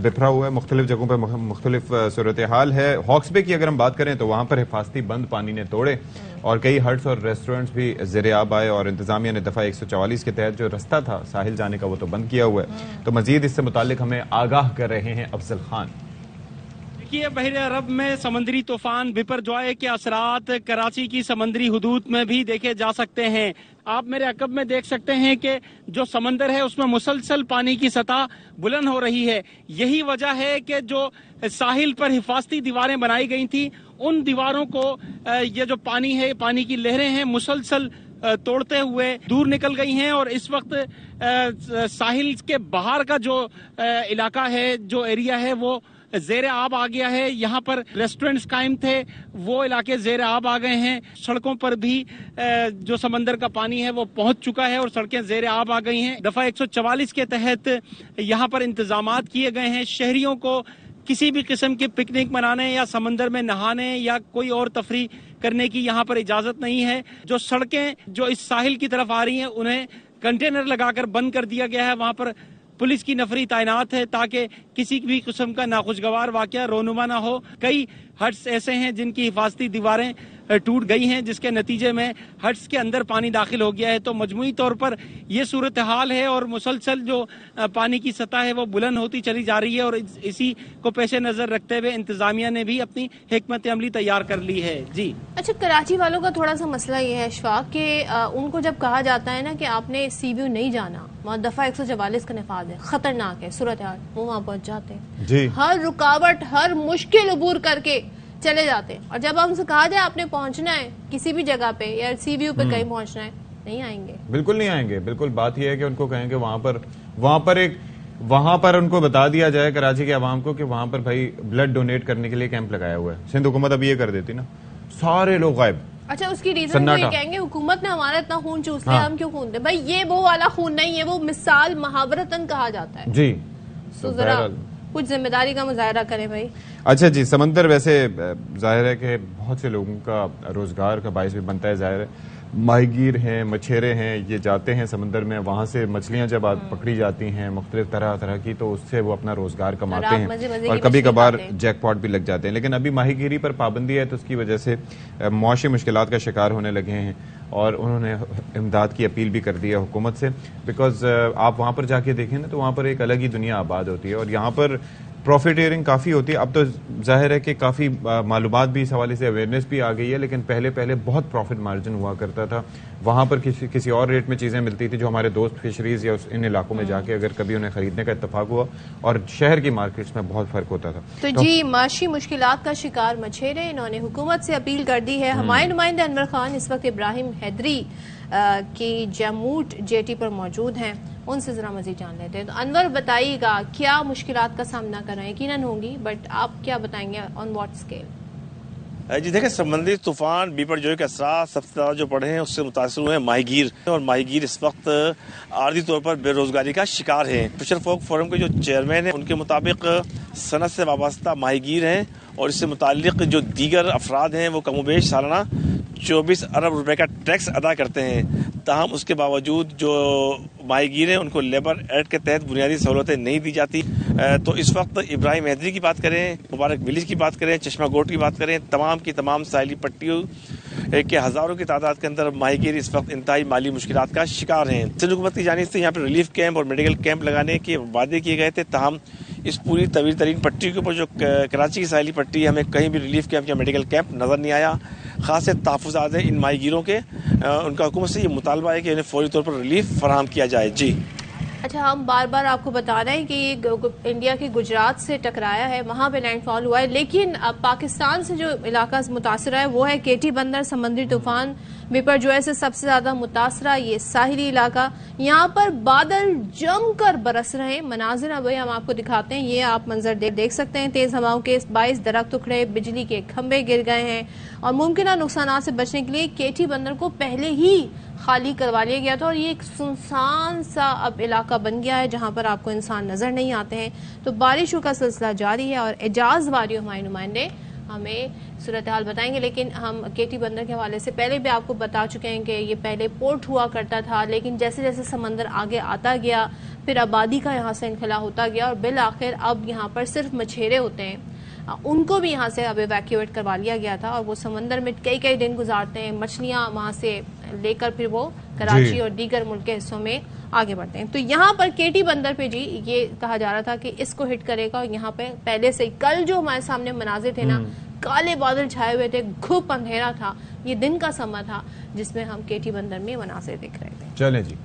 बिखरा हुआ है, मुख्तलिफ जगहों पर मुख्तलिफ सूरत हाल है। हॉक्स बे की अगर हम बात करें तो वहां पर हिफाजती बंद पानी ने तोड़े और कई हट्स और रेस्टोरेंट्स भी ज़ेरे आब आए और इंतजामिया ने दफ़ा 144 के तहत जो रास्ता था साहिल जाने का वो तो बंद किया हुआ है। तो मजीद इससे मुतालिक हमें आगाह कर रहे हैं अफजल खान। देखिए, बहरे अरब में समुद्री तूफान बिपरजॉय के असरात कराची की समुद्री हुदूद में भी देखे जा सकते हैं। आप मेरे अकब में देख सकते हैं कि जो समंदर है उसमें मुसलसल पानी की सतह बुलंद हो रही है। यही वजह है कि जो साहिल पर हिफाजती दीवारें बनाई गई थी उन दीवारों को ये जो पानी है, पानी की लहरें हैं, मुसलसल तोड़ते हुए दूर निकल गई हैं और इस वक्त साहिल के बाहर का जो इलाका है, जो एरिया है, वो ज़ेरे आब आ गया है। यहाँ पर रेस्टोरेंट्स कायम थे, वो इलाके ज़ेरे आब आ गए हैं। सड़कों पर भी जो समंदर का पानी है वो पहुंच चुका है और सड़कें ज़ेरे आब आ गई हैं। दफ़ा 144 के तहत यहाँ पर इंतजामात किए गए हैं। शहरियों को किसी भी किस्म की पिकनिक मनाने या समंदर में नहाने या कोई और तफरी करने की यहाँ पर इजाज़त नहीं है। जो सड़कें जो इस साहिल की तरफ आ रही हैं उन्हें कंटेनर लगाकर बंद कर दिया गया है। वहाँ पर पुलिस की नफरी तैनात है ताकि किसी भी किस्म का नाखुशगवार वाकया रोनुमा ना हो। कई हट्स ऐसे हैं जिनकी हिफाजती दीवारें टूट गई हैं, जिसके नतीजे में हट्स के अंदर पानी दाखिल हो गया है। तो मजमूई तौर पर ये सूरत हाल है और मुसलसल जो पानी की सतह है वो बुलंद होती चली जा रही है और इसी को पेश नज़र रखते हुए इंतजामिया ने भी अपनी हिकमत अमली तैयार कर ली है। जी अच्छा, कराची वालों का थोड़ा सा मसला ये है अशफाक कि उनको जब कहा जाता है ना कि आपने सीव्यू नहीं जाना, वहाँ दफ़ा 144 का नफाज है, खतरनाक है सूरत हाल, वो वहाँ पहुँच जाते हैं जी। हर रुकावट, हर मुश्किल अबूर करके चले जाते हैं। और जब हमसे कहा जाए आपने पहुंचना है किसी भी जगह पे या सी व्यू पे कहीं पहुंचना है, नहीं आएंगे, बिल्कुल नहीं आएंगे। बिल्कुल बात यह है कि उनको कहेंगे वहां पर उनको बता दिया जाए कराची के अवाम को कि वहां पर भाई ब्लड डोनेट करने के लिए कैंप लगाया हुआ है। सिंध हुकूमत अभी ये कर देती ना, सारे लोग गायब। अच्छा, उसकी रीजन ये कहेंगे हुकूमत ने हमारा इतना खून चूस लिया, हम क्यों खून दे? भाई ये वो वाला खून नहीं है, वो मिसाल महावरतन कहा जाता है जी। तो जरा कुछ जिम्मेदारी का मुजाहरा करें भाई। अच्छा जी, समंदर वैसे जाहिर है कि बहुत से लोगों का रोजगार का बायस भी बनता है। जाहिर है माहीगीर हैं, मछेरे हैं, ये जाते हैं समंदर में, वहाँ से मछलियाँ जब पकड़ी जाती हैं मुख्तलिफ तरह तरह की, तो उससे वो अपना रोजगार कमाते हैं और कभी कभार जैकपॉट भी लग जाते हैं। लेकिन अभी माहीगीरी पर पाबंदी है तो उसकी वजह से मुआशी मुश्किलात का शिकार होने लगे हैं और उन्होंने इमदाद की अपील भी कर दी है हुकूमत से। बिकॉज आप वहाँ पर जाके देखें ना तो वहाँ पर एक अलग ही दुनिया आबाद होती है और यहाँ पर प्रॉफिटेयरिंग काफ़ी होती है। अब तो जाहिर है कि काफ़ी मालूमात भी इस हवाले से अवेयरनेस भी आ गई है, लेकिन पहले पहले बहुत प्रॉफिट मार्जिन हुआ करता था। वहाँ पर किसी और रेट में चीज़ें मिलती थी जो हमारे दोस्त फिशरीज या इन इलाकों में जाके अगर कभी उन्हें खरीदने का इत्तेफाक हुआ, और शहर की मार्केट्स में बहुत फ़र्क होता था। तो जी, माशी मुश्किलात का शिकार मछेरे, इन्होंने हुकूमत से अपील कर दी है। हमारे नुमाइंदे अनवर खान इस वक्त इब्राहिम हैदरी की जमूट जेटी पर मौजूद हैं, उनसे जरा मजीद जान लेते हैं। तो अनवर बताइएगा क्या मुश्किलात का सामना कर रहे हैं? यकीनन होंगी, बट आप क्या बताएंगे ऑन व्हाट स्केल? जी देखिए, समुद्री तूफान बिपरजॉय के असरात सबसे ज़्यादा जो पड़े हैं उससे मुतासर हुए हैं माहीगीर, और माहीगीर इस वक्त आर्जी तौर पर बेरोजगारी का शिकार हैं। फिशर फोक फोरम के जो चेयरमैन हैं उनके मुताबिक सनत से वाबस्ता माहीगीर हैं और इससे मुतालिक जो दीगर अफराद हैं वो कमोबेश सालाना 24 अरब रुपए का टैक्स अदा करते हैं। ताहम उसके बावजूद जो माहीगीर हैं उनको लेबर एक्ट के तहत बुनियादी सहूलतें नहीं दी जाती। तो इस वक्त इब्राहिम हैदरी की बात करें, मुबारक विलेज की बात करें, चश्मा गोट की बात करें, तमाम की तमाम साहिली पट्टियों के हज़ारों की तादाद के अंदर माहीगीर इस वक्त इंतहाई माली मुश्किलात का शिकार हैं। सिंध हुकूमत की जानिब से यहाँ पर रिलीफ कैंप और मेडिकल कैंप लगाने के वादे किए गए थे, ताहम इस पूरी तवील तरीन पट्टी के ऊपर जो कराची की साहिली पट्टी है, हमें कहीं भी रिलीफ कैंप या मेडिकल कैंप नज़र नहीं आया। खास तहफ़्फ़ुज़ात हैं इन माहीगीरों के, उनका हुकूमत से ये मुतालबा है कि इन्हें फौरी तौर पर रिलीफ फराहम किया जाए। जी अच्छा, हम बार बार आपको बता रहे हैं कि ये इंडिया के गुजरात से टकराया है, वहाँ पे लैंडफॉल हुआ है, लेकिन अब पाकिस्तान से जो इलाका मुतासर है वो है केटी बंदर। समुद्री तूफान बिपरजॉय से सबसे ज्यादा मुतासरा ये साहिली इलाका, यहाँ पर बादल जमकर बरस रहे हैं। मनाजिर अभी हम आपको दिखाते हैं, ये आप मंजर देख सकते हैं। तेज हवाओं के 22 दरख्त उखड़े, बिजली के खंभे गिर गए हैं और मुमकिन नुकसान से बचने के लिए केटी बंदर को पहले ही खाली करवा लिया गया था और ये एक सुनसान सा अब इलाका बन गया है जहां पर आपको इंसान नजर नहीं आते हैं। तो बारिशों का सिलसिला जारी है और एजाज वारियों हमारे नुमाइंदे हमें सूरत हाल बताएंगे। लेकिन हम केटी बंदर के हवाले से पहले भी आपको बता चुके हैं कि ये पहले पोर्ट हुआ करता था, लेकिन जैसे जैसे समंदर आगे आता गया फिर आबादी का यहाँ से इनखला होता गया और बिल आखिर अब यहाँ पर सिर्फ मछेरे होते हैं, उनको भी यहाँ से अब इवैक्यूएट करवा लिया गया था और वो समंदर में कई कई दिन गुजारते हैं, मछलियाँ वहाँ से लेकर फिर वो कराची और दीगर मुल्क के हिस्सों में आगे बढ़ते हैं। तो यहाँ पर केटी बंदर पे जी ये कहा जा रहा था कि इसको हिट करेगा और यहाँ पे पहले से कल जो हमारे सामने मनाजिर थे ना, काले बादल छाए हुए थे, घुप अंधेरा था, ये दिन का समय था जिसमें हम केटी बंदर में मनाजिर देख रहे थे। चलें जी।